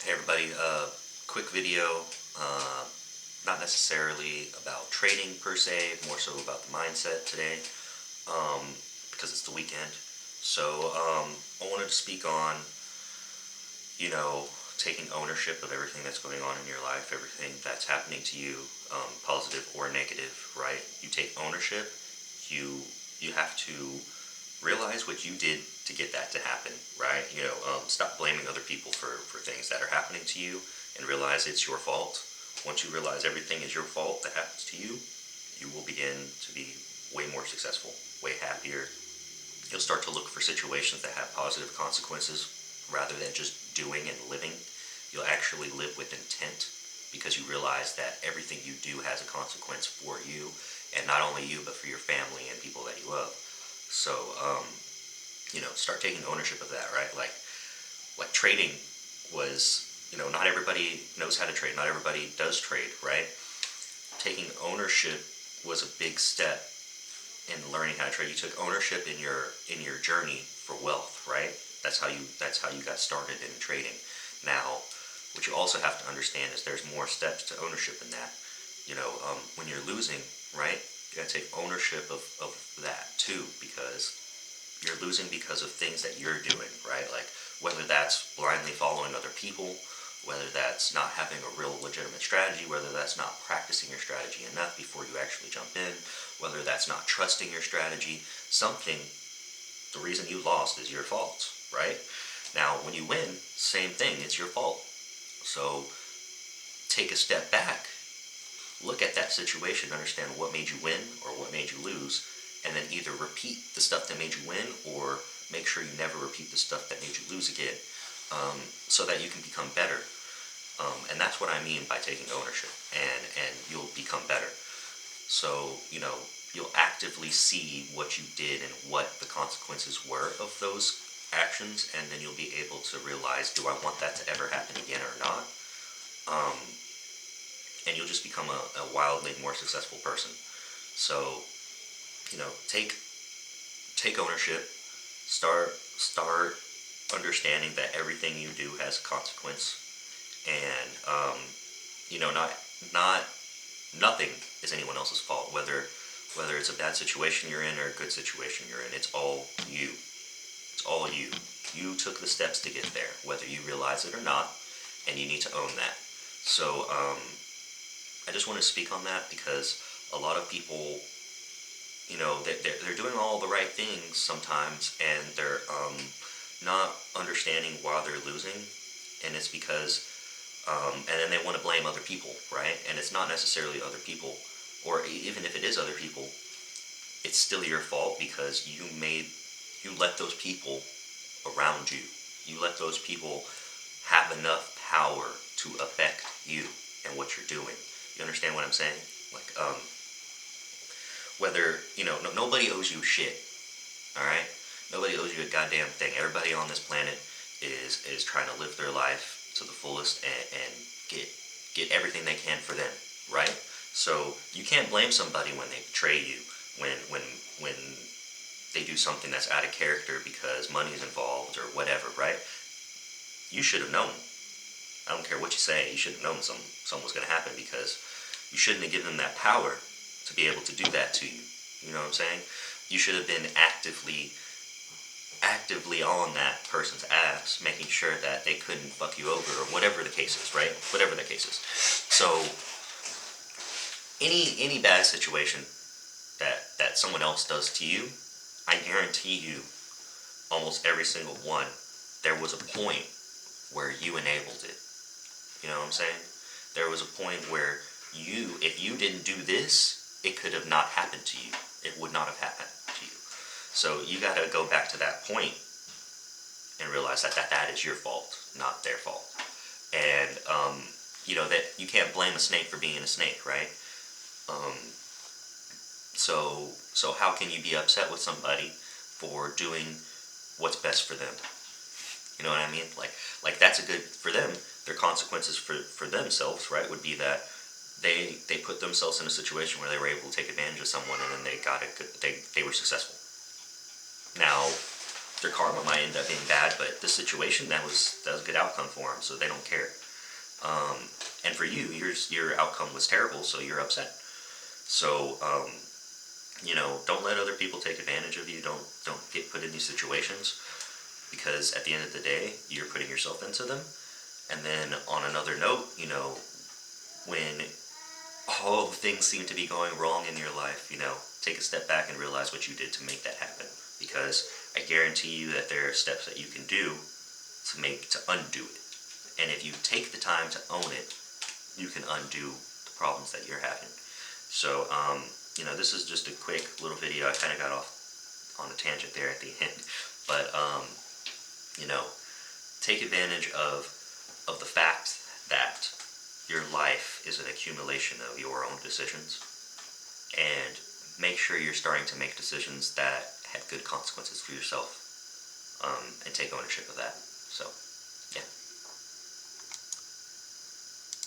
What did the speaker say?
Hey everybody, quick video, uh, not necessarily about trading per se, more so about the mindset today, um, because it's the weekend. So I wanted to speak on, you know, taking ownership of everything that's going on in your life, everything that's happening to you, positive or negative, right? You take ownership, you have to realize what you did to get that to happen, right? Stop blaming other people for things that are happening to you and realize it's your fault. Once you realize everything is your fault that happens to you, you will begin to be way more successful, way happier. You'll start to look for situations that have positive consequences rather than just doing and living. You'll actually live with intent because you realize that everything you do has a consequence for you, and not only you, but for your family and people that you love. So, start taking ownership of that, right? Like trading was, not everybody knows how to trade. Not everybody does trade, right? Taking ownership was a big step in learning how to trade. You took ownership in your journey for wealth, right? That's how you got started in trading. Now, what you also have to understand is there's more steps to ownership in that. When you're losing, right? You gotta take ownership of that too, because you're losing because of things that you're doing, right? Like whether that's blindly following other people, whether that's not having a real legitimate strategy, whether that's not practicing your strategy enough before you actually jump in, whether that's not trusting your strategy, something, the reason you lost is your fault, right? Now, when you win, same thing, it's your fault. So take a step back, look at that situation, understand what made you win or what made you lose, and then either repeat the stuff that made you win or make sure you never repeat the stuff that made you lose again, so that you can become better. And that's what I mean by taking ownership, and you'll become better. So, you'll actively see what you did and what the consequences were of those actions, and then you'll be able to realize, do I want that to ever happen again or not? Um, and you'll just become a wildly more successful person. So, take ownership, start understanding that everything you do has a consequence, and not nothing is anyone else's fault. Whether it's a bad situation you're in or a good situation you're in, it's all you. It's all you. You took the steps to get there, whether you realize it or not, and you need to own that. So I just want to speak on that because a lot of people, they're doing all the right things sometimes, and they're not understanding why they're losing, and it's because, and then they want to blame other people, right? And it's not necessarily other people, or even if it is other people, it's still your fault because you let those people around you, you let those people have enough power to affect you and what you're doing. You understand what I'm saying? Like, whether, nobody owes you shit, all right? Nobody owes you a goddamn thing. Everybody on this planet is trying to live their life to the fullest and get everything they can for them, right? So you can't blame somebody when they betray you, when they do something that's out of character because money is involved or whatever, right? You should have known. I don't care what you say. You should have known something was going to happen, because you shouldn't have given them that power to be able to do that to you. You know what I'm saying? You should have been actively on that person's ass, making sure that they couldn't fuck you over, or whatever the case is, right? Whatever the case is. So any bad situation that someone else does to you, I guarantee you, almost every single one, there was a point where you enabled it. You know what I'm saying? There was a point where if you didn't do this, it could have not happened to you. It would not have happened to you. So you got to go back to that point and realize that is your fault, not their fault. And, that you can't blame a snake for being a snake, right? So how can you be upset with somebody for doing what's best for them? You know what I mean? Like that's a good for them. Their consequences for themselves, right, would be that they put themselves in a situation where they were able to take advantage of someone, and then they were successful. Now, their karma might end up being bad, but this situation, that was a good outcome for them, so they don't care. And for you, your outcome was terrible, so you're upset. So don't let other people take advantage of you. Don't get put in these situations, because at the end of the day, you're putting yourself into them. And then on another note, when all things seem to be going wrong in your life, take a step back and realize what you did to make that happen. Because I guarantee you that there are steps that you can do to undo it. And if you take the time to own it, you can undo the problems that you're having. So, this is just a quick little video. I kind of got off on a tangent there at the end, but take advantage of the fact that your life is an accumulation of your own decisions, and make sure you're starting to make decisions that have good consequences for yourself, and take ownership of that. So, yeah.